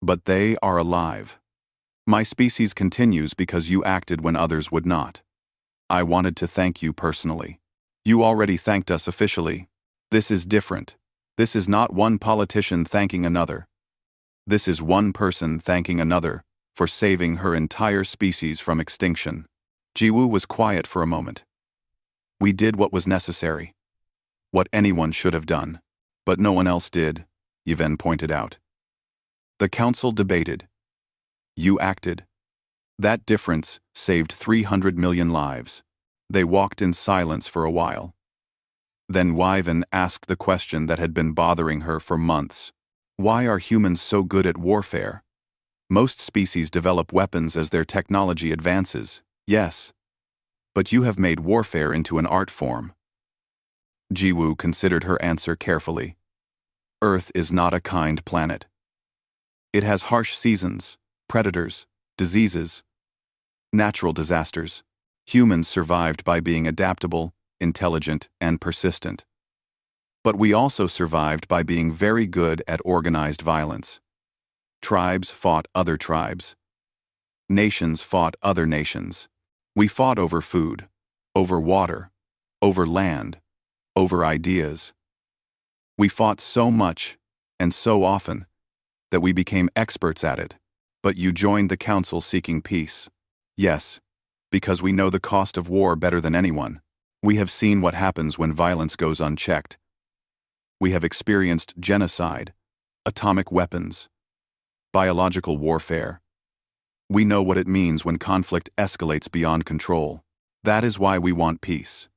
But they are alive. My species continues because you acted when others would not. I wanted to thank you personally. You already thanked us officially. This is different. This is not one politician thanking another. This is one person thanking another for saving her entire species from extinction." Jiwoo was quiet for a moment. "We did what was necessary. What anyone should have done. But no one else did," Yven pointed out. The council debated. "You acted. That difference saved 300 million lives." They walked in silence for a while. Then Yven asked the question that had been bothering her for months. "Why are humans so good at warfare? Most species develop weapons as their technology advances, yes. But you have made warfare into an art form." Jiwoo considered her answer carefully. "Earth is not a kind planet. It has harsh seasons, predators, diseases, natural disasters. Humans survived by being adaptable, intelligent, and persistent. But we also survived by being very good at organized violence. Tribes fought other tribes. Nations fought other nations. We fought over food, over water, over land, over ideas. We fought so much, and so often, that we became experts at it. But you joined the council seeking peace. Yes, because we know the cost of war better than anyone. We have seen what happens when violence goes unchecked. We have experienced genocide, atomic weapons, biological warfare. We know what it means when conflict escalates beyond control. That is why we want peace.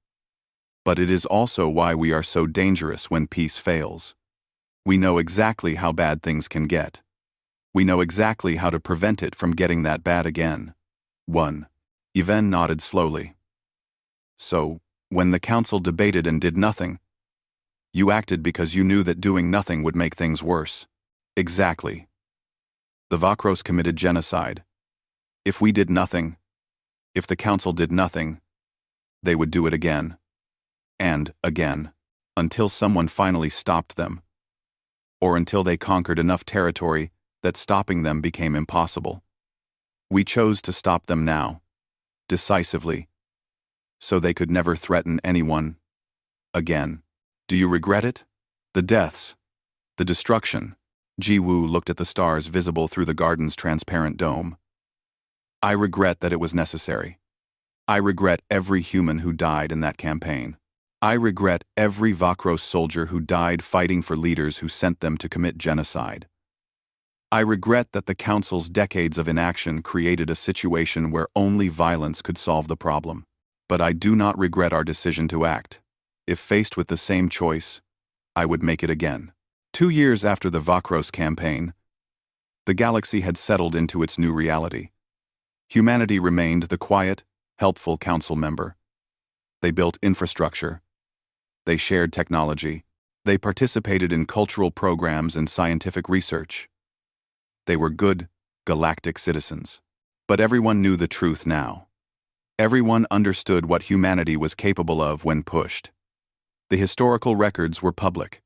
But it is also why we are so dangerous when peace fails. We know exactly how bad things can get. We know exactly how to prevent it from getting that bad again." 1. Yven nodded slowly. "So, when the council debated and did nothing, you acted because you knew that doing nothing would make things worse." "Exactly. The Vakros committed genocide. If we did nothing, if the council did nothing, they would do it again. And again. Until someone finally stopped them. Or until they conquered enough territory that stopping them became impossible. We chose to stop them now, decisively, so they could never threaten anyone again. Do you regret it? The deaths, the destruction." Jiwoo looked at the stars visible through the garden's transparent dome. "I regret that it was necessary. I regret every human who died in that campaign. I regret every Vakros soldier who died fighting for leaders who sent them to commit genocide. I regret that the Council's decades of inaction created a situation where only violence could solve the problem. But I do not regret our decision to act. If faced with the same choice, I would make it again." 2 years after the Vakros campaign, the galaxy had settled into its new reality. Humanity remained the quiet, helpful council member. They built infrastructure. They shared technology. They participated in cultural programs and scientific research. They were good, galactic citizens. But everyone knew the truth now. Everyone understood what humanity was capable of when pushed. The historical records were public.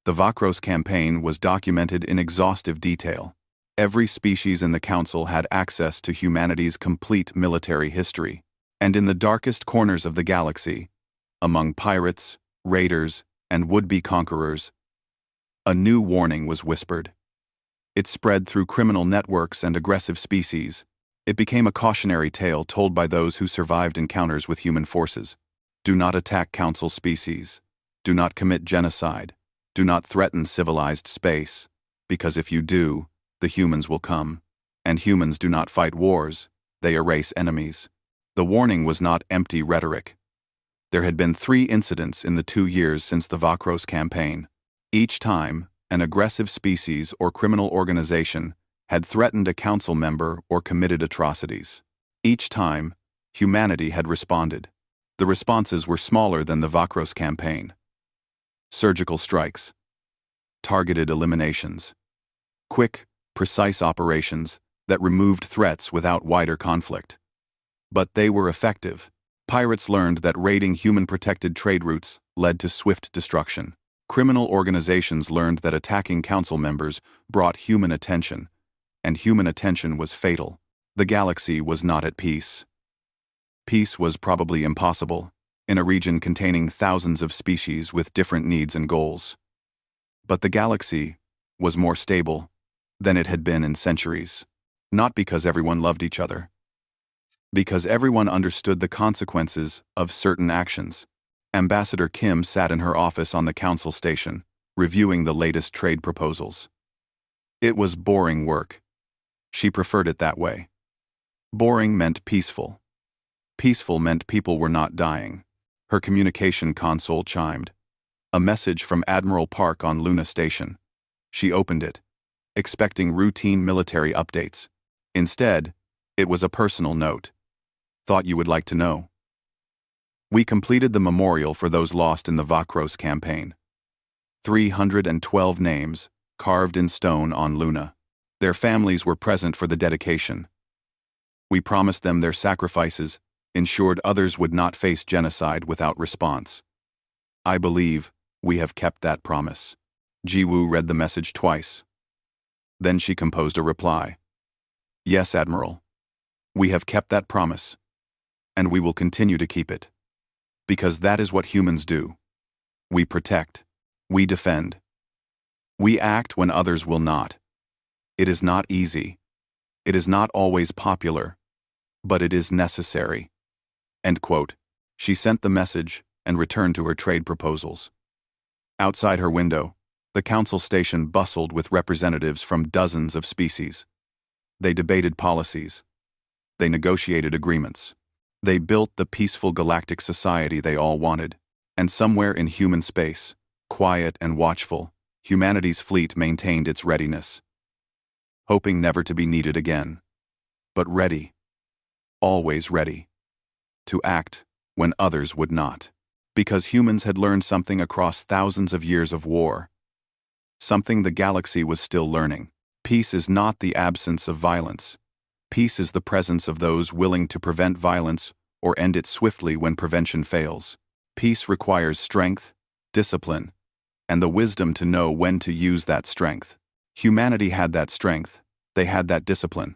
The Vakros campaign was documented in exhaustive detail. Every species in the Council had access to humanity's complete military history. And in the darkest corners of the galaxy, among pirates, raiders, and would-be conquerors, a new warning was whispered. It spread through criminal networks and aggressive species. It became a cautionary tale told by those who survived encounters with human forces. Do not attack Council species. Do not commit genocide. Do not threaten civilized space, because if you do, the humans will come. And humans do not fight wars, they erase enemies. The warning was not empty rhetoric. There had been 3 incidents in the 2 years since the Vakros campaign. Each time, an aggressive species or criminal organization had threatened a council member or committed atrocities. Each time, humanity had responded. The responses were smaller than the Vakros campaign. Surgical strikes, targeted eliminations, quick, precise operations that removed threats without wider conflict. But they were effective. Pirates learned that raiding human-protected trade routes led to swift destruction. Criminal organizations learned that attacking council members brought human attention, and human attention was fatal. The galaxy was not at peace. Peace was probably impossible in a region containing thousands of species with different needs and goals. But the galaxy was more stable than it had been in centuries, not because everyone loved each other, because everyone understood the consequences of certain actions. Ambassador Kim sat in her office on the council station, reviewing the latest trade proposals. It was boring work. She preferred it that way. Boring meant peaceful. Peaceful meant people were not dying. Her communication console chimed. A message from Admiral Park on Luna Station. She opened it, expecting routine military updates. Instead, it was a personal note. Thought you would like to know. We completed the memorial for those lost in the Vakros campaign. 312 names, carved in stone on Luna. Their families were present for the dedication. We promised them their sacrifices ensured others would not face genocide without response. I believe we have kept that promise. Jiwoo read the message twice. Then she composed a reply. Yes, Admiral. We have kept that promise, and we will continue to keep it. Because that is what humans do. We protect. We defend. We act when others will not. It is not easy. It is not always popular, but it is necessary. End quote. She sent the message and returned to her trade proposals. Outside her window, the council station bustled with representatives from dozens of species. They debated policies. They negotiated agreements. They built the peaceful galactic society they all wanted. And somewhere in human space, quiet and watchful, humanity's fleet maintained its readiness. Hoping never to be needed again. But ready. Always ready. To act when others would not. Because humans had learned something across thousands of years of war. Something the galaxy was still learning. Peace is not the absence of violence. Peace is the presence of those willing to prevent violence or end it swiftly when prevention fails. Peace requires strength, discipline, and the wisdom to know when to use that strength. Humanity had that strength. They had that discipline.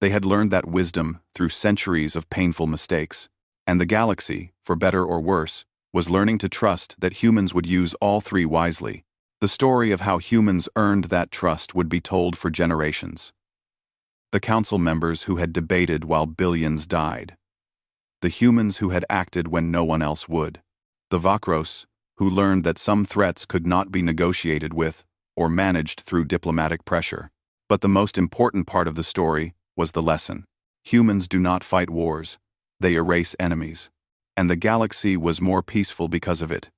They had learned that wisdom through centuries of painful mistakes, and the galaxy, for better or worse, was learning to trust that humans would use all three wisely. The story of how humans earned that trust would be told for generations. The council members who had debated while billions died. The humans who had acted when no one else would. The Vakros, who learned that some threats could not be negotiated with or managed through diplomatic pressure. But the most important part of the story was the lesson. Humans do not fight wars. They erase enemies. And the galaxy was more peaceful because of it.